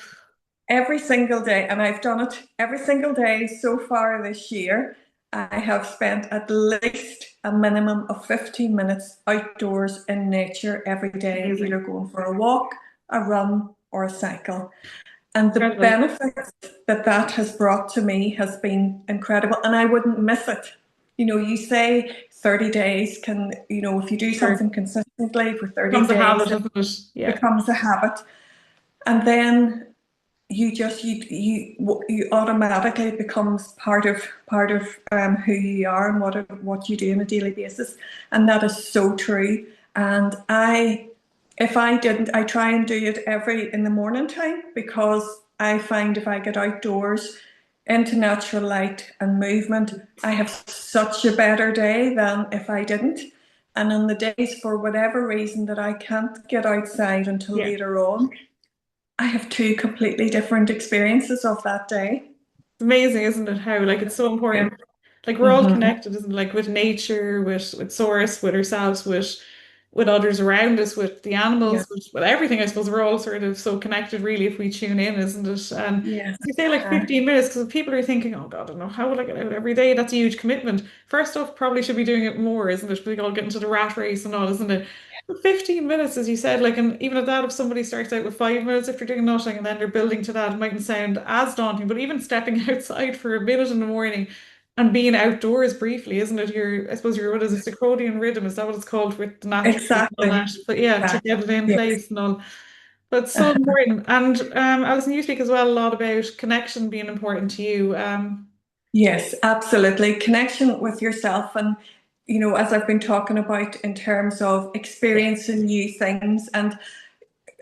every single day, and I've done it every single day so far this year. I have spent at least a minimum of 15 minutes outdoors in nature every day, Amazing. either going for a walk, a run, or a cycle. And the Incredible. benefits that that has brought to me has been incredible, and I wouldn't miss it. You say 30 days can, if you do Sure. something consistently for 30 Becomes a habit, days, it isn't it? Yeah. becomes a habit. And then you automatically it becomes part of who you are and what you do on a daily basis, and that is so true. And if I didn't, I try and do it every in the morning time because I find if I get outdoors into natural light and movement, I have such a better day than if I didn't. And on the days for whatever reason that I can't get outside until Yeah. later on, I have two completely different experiences of that day. It's amazing, isn't it? How like it's so Yeah. important. Like we're all Hmm. connected, isn't it? Like with nature, with source, with ourselves, with others around us, with the Yeah. animals, with everything. I suppose we're all sort of so connected, really, if we tune in, isn't it? And Yes. as you say, like Uh, 15 minutes, because people are thinking, oh God, I don't know, how will I get out every day? That's a huge commitment. First off, probably should be doing it more, isn't it? We all get into the rat race and all, isn't it? But 15 minutes, as you said, like, and even at that, if somebody starts out with 5 minutes, if they're doing nothing and then they're building to that, it mightn't sound as daunting, but even stepping outside for a minute in the morning and being outdoors briefly, isn't it? I suppose what is it, circadian rhythm, is that what it's called with the natural and all exactly. that? But yeah, to Exactly. get it in Yeah. place and all. That's so important. And Alison, you speak as well a lot about connection being important to you. Yes, absolutely. Connection with yourself. And, as I've been talking about in terms of experiencing new things. And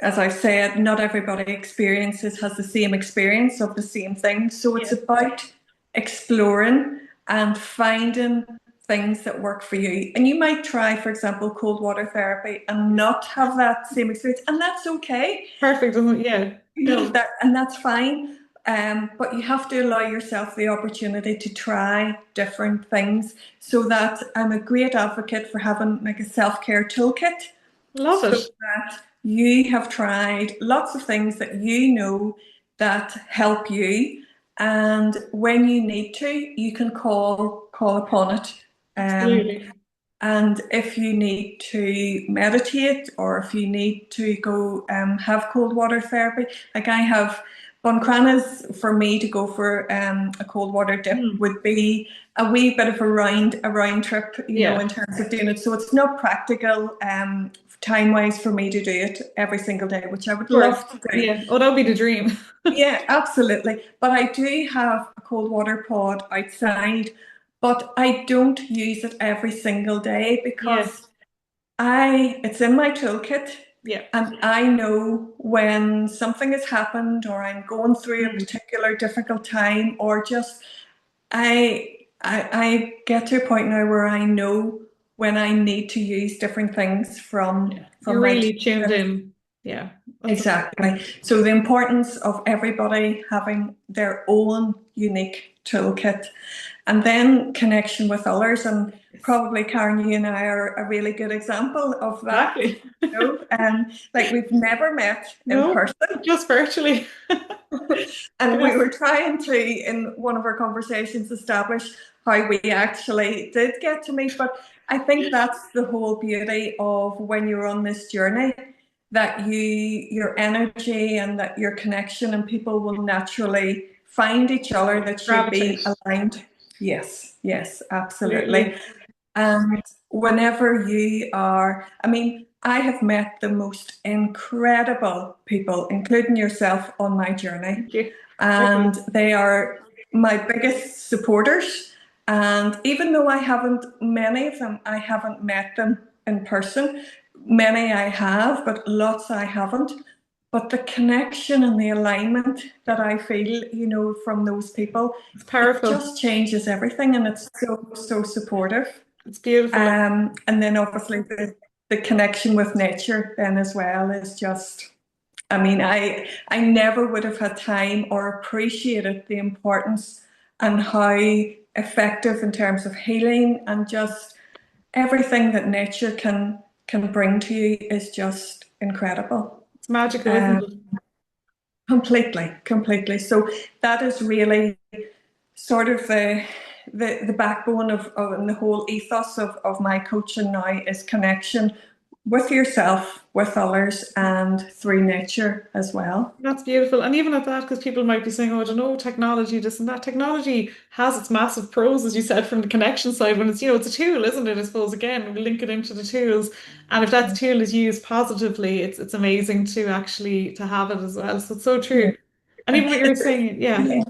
as I said, not everybody has the same experience of the same thing. So it's Yeah. about exploring and finding things that work for you. And you might try, for example, cold water therapy and not have that same experience. And that's okay. Perfect, isn't it? Yeah. No, And that's fine. But you have to allow yourself the opportunity to try different things. So that I'm a great advocate for having like a self-care toolkit, love so it. that you have tried lots of things that you know that help you, and when you need to, you can call upon it. Um, Absolutely. and if you need to meditate, or if you need to go have cold water therapy, like I have, Bonkrana's for me to go for a cold water dip Mm. would be a wee bit of a round trip, Yeah. in terms of doing it. So it's not practical time wise for me to do it every single day, which I would Of course. love to do. Yeah. Oh, that would be the dream. Yeah, absolutely. But I do have a cold water pod outside, but I don't use it every single day Yeah. because it's in my toolkit, Yeah. and I know when something has happened, or I'm going through a Mm. particular difficult time, or just I get to a point now where I know when I need to use different things from Yeah. from You're my really tuned toolkit. in. Yeah. That's Exactly. amazing. So the importance of everybody having their own unique toolkit, and then connection with others. And Yes. probably Karen, you and I are a really good example of that. Exactly. And like we've never met in No, person, just virtually. and we Yes. were trying to, in one of our conversations, establish how we actually did get to meet. But I think that's the whole beauty of when you're on this journey, that your energy and that your connection and people will naturally find each other that should be Gravitate. aligned. Yes, yes, absolutely. Absolutely. And whenever you are, I mean, I have met the most incredible people, including yourself, on my journey. Thank you. And Likewise. they are my biggest supporters. And even though many of them, I haven't met them in person. Many I have, but lots I haven't. But the connection and the alignment that I feel, from those people, It's it powerful. just changes everything. And it's so, so supportive. It's beautiful. And then obviously the connection with nature then as well is just, I mean, I never would have had time or appreciated the importance and how effective in terms of healing, and just everything that nature can bring to you is just incredible. It's magical, isn't Um, it? Completely, completely. So that is really sort of the backbone of and the whole ethos of my coaching now is connection with yourself, with others, and through nature as well. That's beautiful. And even at that, because people might be saying, oh, I don't know, technology, this and that. Technology has its massive pros, as you said, from the connection side, when it's a tool, isn't it? I suppose, again, we link it into the tools. And if that tool is used positively, it's amazing to actually to have it as well. So it's so Yeah. true. And even what you were It's, saying, yeah, yeah.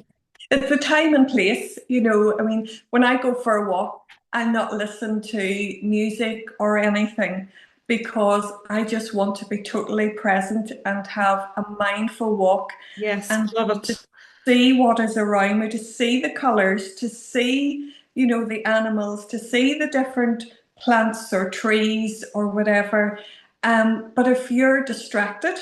It's the time and place, I mean, when I go for a walk, I'm not listening to music or anything, because I just want to be totally present and have a mindful walk, yes, and love to it. see what is around me, to see the colors, to see, the animals, to see the different plants or trees or whatever. But if you're distracted,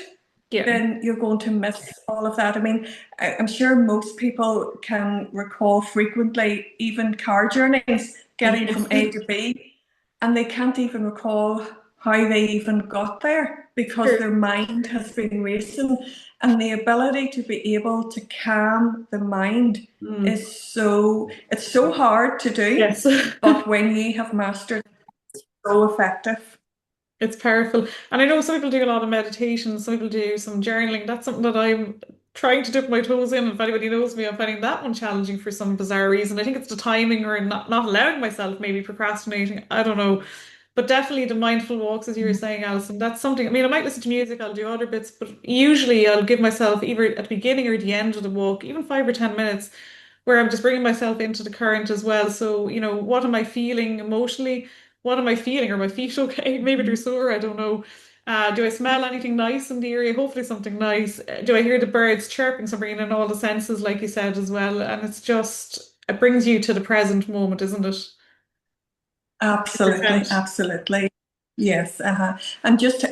Yeah. then you're going to miss all of that. I mean, I'm sure most people can recall frequently, even car journeys, getting Yes. from A to B, and they can't even recall how they even got there because True. their mind has been racing. And the ability to be able to calm the mind Mm. it's so hard to do, Yes. but when you have mastered it, it's so effective. It's powerful. And I know some people do a lot of meditation, some people do some journaling. That's something that I'm trying to dip my toes in. If anybody knows me, I'm finding that one challenging for some bizarre reason. I think it's the timing or not allowing myself, maybe procrastinating. I don't know. But definitely the mindful walks, as you were saying, Alison, that's something. I mean, I might listen to music, I'll do other bits, but usually I'll give myself either at the beginning or the end of the walk, even 5 or 10 minutes, where I'm just bringing myself into the current as well. So, what am I feeling emotionally? What am I feeling? Are my feet okay? Maybe they're sore, I don't know. Do I smell anything nice in the area? Hopefully something nice. Do I hear the birds chirping? So bringing in all the senses, like you said as well. And it brings you to the present moment, isn't it? Absolutely, 100%. absolutely. Yes, and just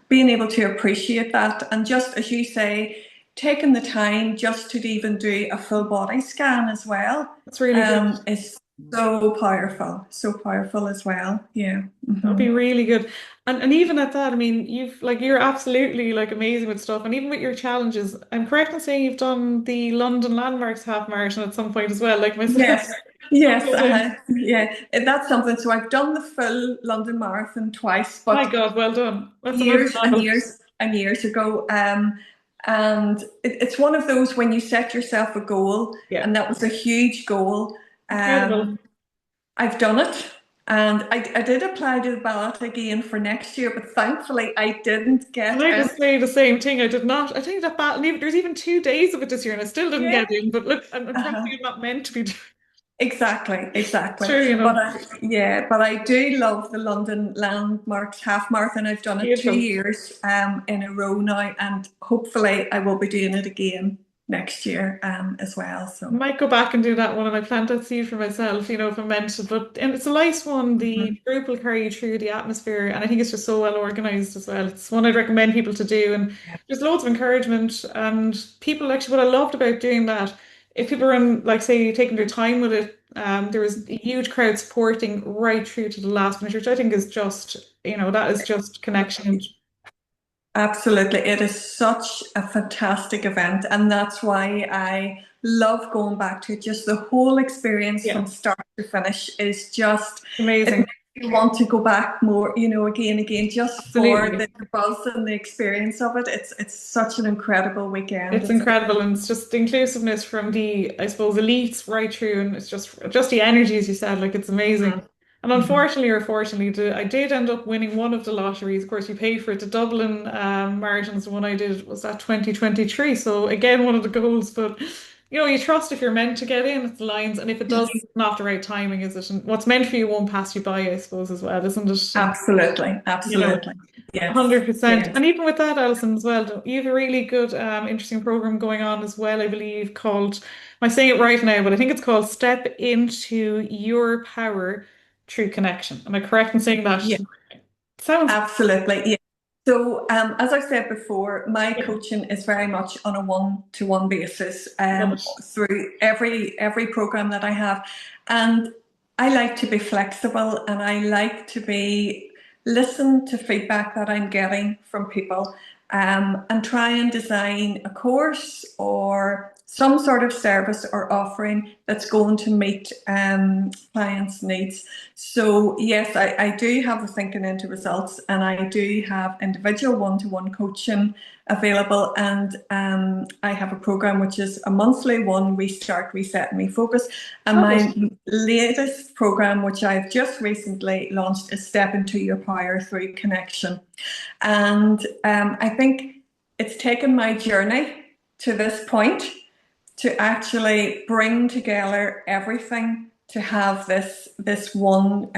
being able to appreciate that, and just as you say, taking the time just to even do a full body scan as well, That's really good. is so powerful as well. Yeah. That'd be really good. And even at that, I mean, you're absolutely like amazing with stuff. And even with your challenges, I'm correct in saying you've done the London Landmarks half marathon at some point as well, like myself. Yes, Oh, yes, good in. yeah. That's something. So I've done the full London Marathon twice, My but God, well done. That's another years and level. years and years ago. And it's one of those when you set yourself a goal, Yeah, and that was a huge goal. incredible. I've done it, and I did apply to the ballot again for next year, but thankfully I didn't Can get I in. just say the same thing? I did not. I think that battle, there's even 2 days of it this year, and I still didn't Yeah. get in. But look, I'm Uh-huh. probably not meant to be doing. Exactly, exactly. Sure, But I do love the London Landmarks half marathon. I've done it two beautiful. years in a row now, and hopefully I will be doing it again next year as well. I So might go back and do that one and I plant that seed for myself, if I'm meant to. But and it's a nice one. The mhm. group will carry you through the atmosphere, and I think it's just so well organized as well. It's one I'd recommend people to do, and there's loads of encouragement. And people actually, what I loved about doing that, if people are in, like, say, taking their time with it, there was a huge crowd supporting right through to the last finish, which I think is just, that is just connection. Absolutely. It is such a fantastic event, and that's why I love going back to it. Just the whole experience Yeah, from start to finish is just, it amazing. makes you want to go back more, again, again, just for Absolutely. the buzz and the experience of it. It's such an incredible weekend. It's incredible, and it's just the inclusiveness from the, I suppose, elites right through, and it's just the energy, as you said, like it's amazing. Mhm. And Mhm. unfortunately or fortunately, I did end up winning one of the lotteries. Of course, you pay for it. The Dublin marathons, the one I did was that 2023. So again, one of the goals, but you trust if you're meant to get in, it's the lines, and if it does, Yes. it's not the right timing, is it? And what's meant for you won't pass you by, I suppose, as well, isn't it? And Absolutely. you know. Absolutely. Yes. 100%. Yes. And even with that, Alison, as well, you have a really good, interesting program going on as well, I believe, called, am I saying it right now, but I think it's called Step Into Your Power Through Connection. Am I correct in saying that? Sounds Absolutely. Yeah. So, as I said before, my yeah, coaching is very much on a one-to-one basis love it. through every program that I have, and I like to be flexible, and I like to be listen to feedback that I'm getting from people, and try and design a course or some sort of service or offering that's going to meet clients' needs. So yes, I do have the thinking into results, and I do have individual one-to-one coaching available, and I have a program which is a monthly one, Restart, Reset, and Refocus. And Love it. my latest program, which I've just recently launched, is Step Into Your Power Through Connection. And I think it's taken my journey to this point to actually bring together everything to have this one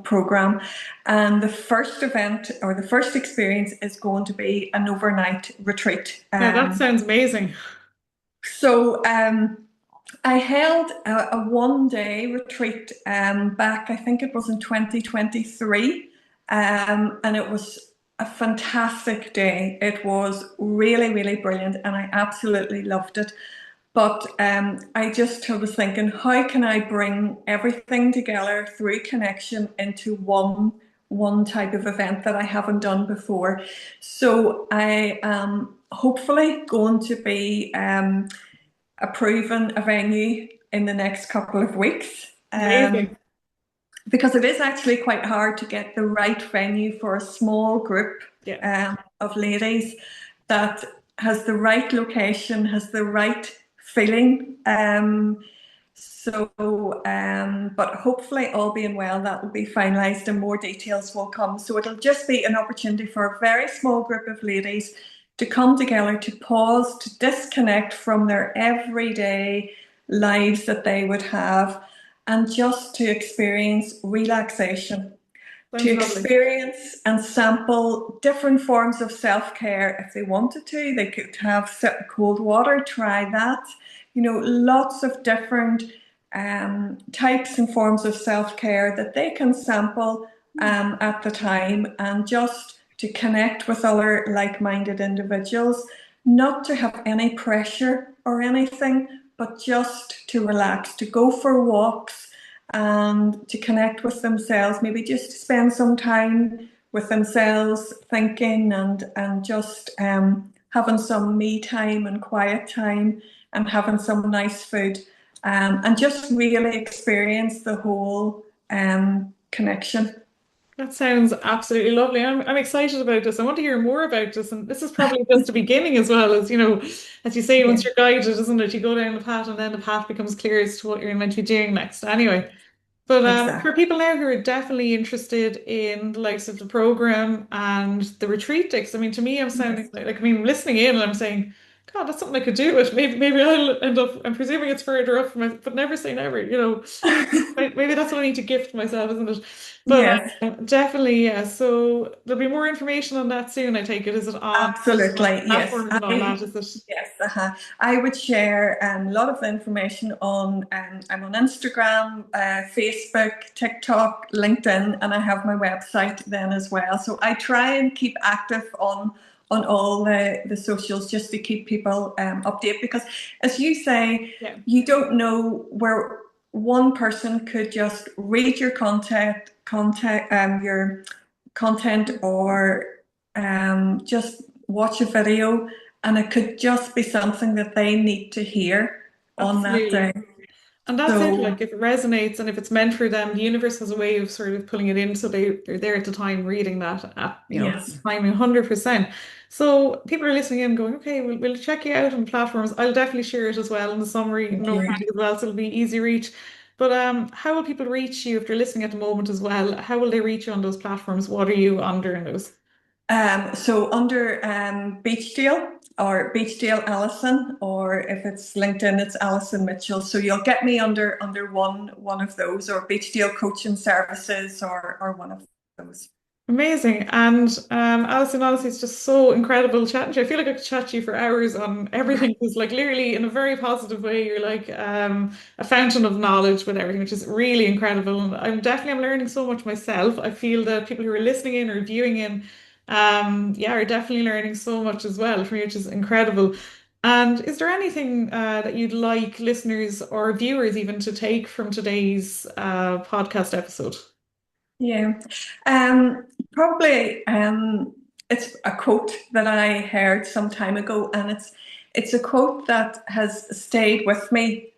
program. And the first event or the first experience is going to be an overnight retreat. Yeah, that sounds amazing. So I held a 1 day retreat back, I think it was in 2023, and it was a fantastic day. It was really, really brilliant, and I absolutely loved it. But I just was thinking, how can I bring everything together through connection into one type of event that I haven't done before? So I am hopefully going to be approving a venue in the next couple of weeks. Amazing. Because it is actually quite hard to get the right venue for a small group Yeah. of ladies that has the right location, has the right feeling. But hopefully, all being well, that will be finalised and more details will come. So it'll just be an opportunity for a very small group of ladies to come together, to pause, to disconnect from their everyday lives that they would have, and just to experience relaxation, to Sounds lovely. experience and sample different forms of self-care if they wanted to. They could have cold water, try that. Lots of different types and forms of self-care that they can sample at the time, and just to connect with other like-minded individuals, not to have any pressure or anything, but just to relax, to go for walks and to connect with themselves, maybe just to spend some time with themselves thinking, and just having some me time and quiet time, and having some nice food, and just really experience the whole connection. That sounds absolutely lovely. I'm excited about this. I want to hear more about this. And this is probably just the beginning as well, as you say, once Yeah, you're guided, isn't it? You go down the path and then the path becomes clear as to what you're meant to be doing next. Anyway. But for exactly. people now who are definitely interested in the likes of the program and the retreat days, I mean, to me, I'm sounding Yes. I mean, listening in and I'm saying, God, that's something I could do. It maybe I'll end up. I'm presuming it's further up from my, but never say never. Maybe that's what I need to gift myself, isn't it? But Yes. definitely, yeah. So there'll be more information on that soon. I take it. Is it on Absolutely, yes. platforms and all that? Is it? Yes, I would share a lot of the information on. I'm on Instagram, Facebook, TikTok, LinkedIn, and I have my website then as well. So I try and keep active on all the socials, just to keep people updated, because, as you say, Yeah, you don't know where one person could just read your your content, or just watch a video, and it could just be something that they need to hear on that day. absolutely. And that's it. So, Like if it resonates and if it's meant for them, the universe has a way of sort of pulling it in so they're there at the time reading that at, yes, time 100%. So people are listening in going, okay, we'll check you out on platforms. I'll definitely share it as well in the summary thank note you. as well, so it'll be easy reach. But how will people reach you if they're listening at the moment as well? How will they reach you on those platforms? What are you under in those? So under Beechdale, or Beechdale Alison, or if it's LinkedIn, it's Alison Mitchell. So you'll get me under one of those, or Beechdale Coaching Services, or one of those. Amazing. And Alison, honestly, it's just so incredible chatting to you. I feel like I could chat to you for hours on everything because like literally in a very positive way, you're like a fountain of knowledge with everything, which is really incredible. And I'm learning so much myself. I feel that people who are listening in or viewing in, yeah, are definitely learning so much as well from you, which is incredible. And is there anything that you'd like listeners or viewers even to take from today's podcast episode? Yeah. Probably it's a quote that I heard some time ago, and it's a quote that has stayed with me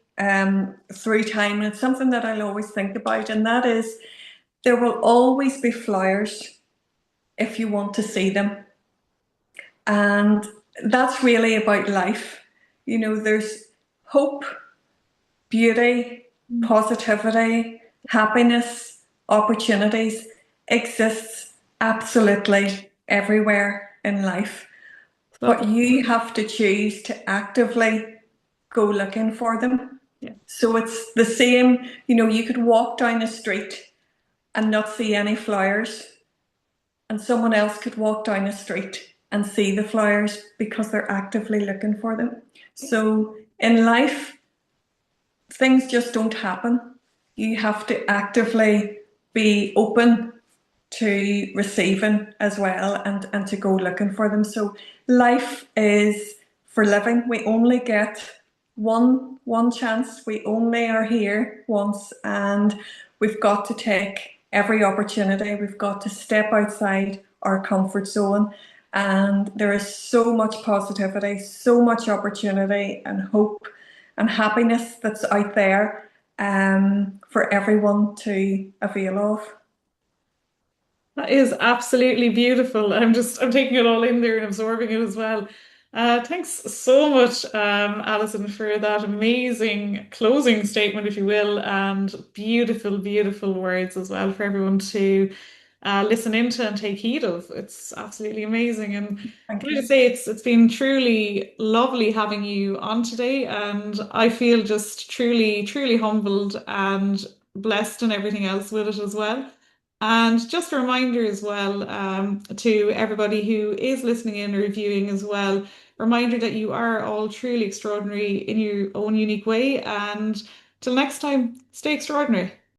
through time, and it's something that I'll always think about, and that is, there will always be flowers if you want to see them. And that's really about life. There's hope, beauty, positivity, happiness, opportunities exists absolutely everywhere in life. But So, you have to choose to actively go looking for them. yeah. So it's the same, you could walk down the street and not see any flowers, and someone else could walk down the street and see the flowers because they're actively looking for them. So in life, things just don't happen. You have to actively be open to receiving as well, and to go looking for them. So life is for living. We only get one chance. We only are here once, and we've got to take every opportunity. We've got to step outside our comfort zone. And there is so much positivity, so much opportunity and hope and happiness that's out there for everyone to avail of. That is absolutely beautiful. I'm taking it all in there and absorbing it as well. Thanks so much, Alison, for that amazing closing statement, if you will, and beautiful, beautiful words as well for everyone to listen into and take heed of. It's absolutely amazing. And Thank can I just you. say it's been truly lovely having you on today, and I feel just truly, truly humbled and blessed and everything else with it as well. And just a reminder as well, to everybody who is listening in or viewing as well, reminder that you are all truly extraordinary in your own unique way. And till next time, stay extraordinary.